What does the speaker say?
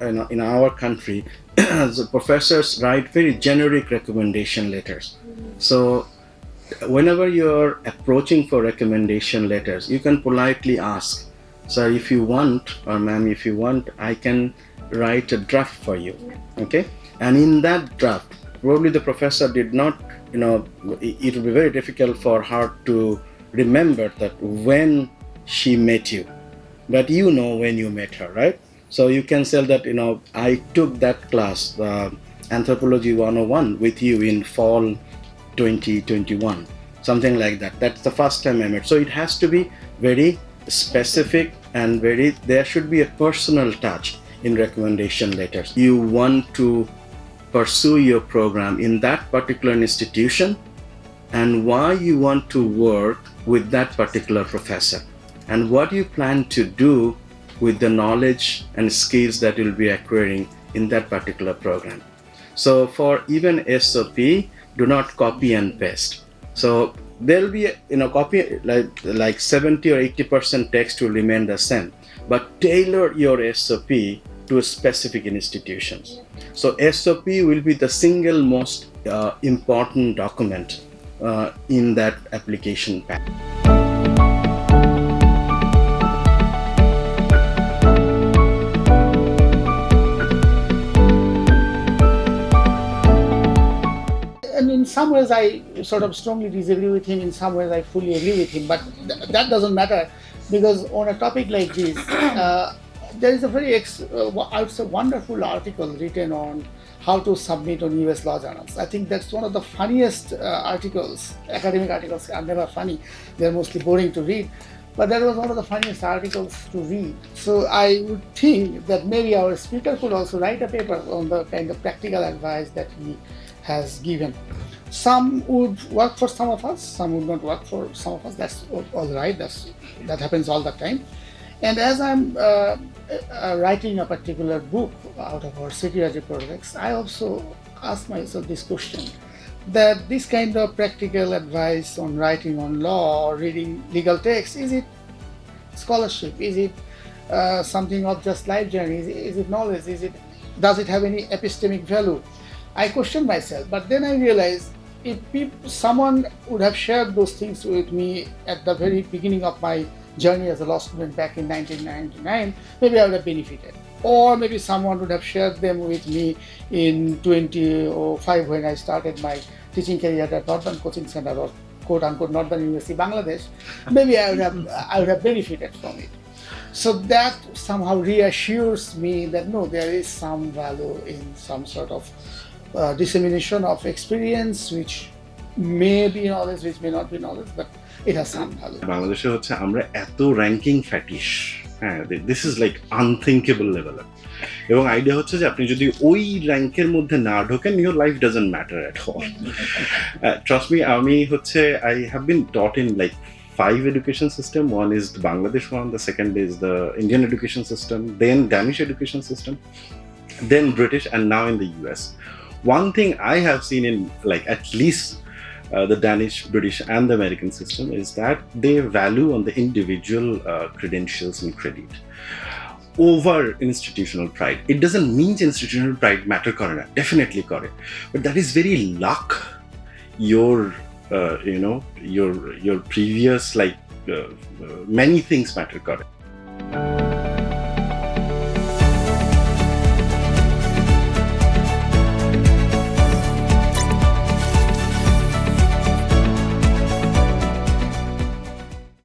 in our country, the professors write very generic recommendation letters. So whenever you're approaching for recommendation letters, you can politely ask, sir, if you want, or ma'am, if you want, I can write a draft for you. Okay? And in that draft, probably the professor did not, it will be very difficult for her to remember that when she met you, but you know when you met her, right? So you can say that, I took that class, Anthropology 101, with you in fall 2021, something like that. That's the first time I met. So it has to be very specific and there should be a personal touch in recommendation letters. You want to pursue your program in that particular institution and why you want to work with that particular professor and what you plan to do with the knowledge and skills that you'll be acquiring in that particular program. So for even SOP, do not copy and paste. So there'll be copy like 70 or 80% text will remain the same, but tailor your SOP to specific institutions. So SOP will be the single most important document in that application pack. And in some ways I sort of strongly disagree with him, in some ways I fully agree with him, but that doesn't matter, because on a topic like this, there is a very, I would say, wonderful article written on how to submit on US law journals. I think that's one of the funniest articles. Academic articles are never funny, they're mostly boring to read, but that was one of the funniest articles to read. So I would think that maybe our speaker could also write a paper on the kind of practical advice that he has given. Some would work for some of us, some would not work for some of us. That's all right, that happens all the time. And as I'm writing a particular book out of our security projects, I also ask myself this question, that this kind of practical advice on writing on law or reading legal text, is it scholarship? Is it something of just life journey? Is it knowledge? Does it have any epistemic value? I question myself, but then I realized if someone would have shared those things with me at the very beginning of my journey as a law student back in 1999, maybe I would have benefited. Or maybe someone would have shared them with me in 2005 when I started my teaching career at Northern Coaching Center, or quote unquote Northern University, Bangladesh. Maybe I would have benefited from it. So that somehow reassures me that no, there is some value in some sort of dissemination of experience, which may be knowledge, which may not be knowledge, but it has some value. বাংলাদেশে হচ্ছে আমরা এত ranking fetish, হ্যাঁ, this is like unthinkable level. এবং idea হচ্ছে যে আপনি যদি ওই র্যাঙ্কের মধ্যে না ঢোকেন, your life doesn't matter at all. Trust me, আমি হচ্ছে I have been taught in like 5 education system. One is the Bangladesh one, the second is the Indian education system, then Danish education system, then British, and now in the US. One thing I have seen in like at least the Danish, British, and the American system is that they value on the individual credentials and credit over institutional pride. It doesn't mean institutional pride matter kore na, definitely kore, but that is very luck. Your previous many things matter kore.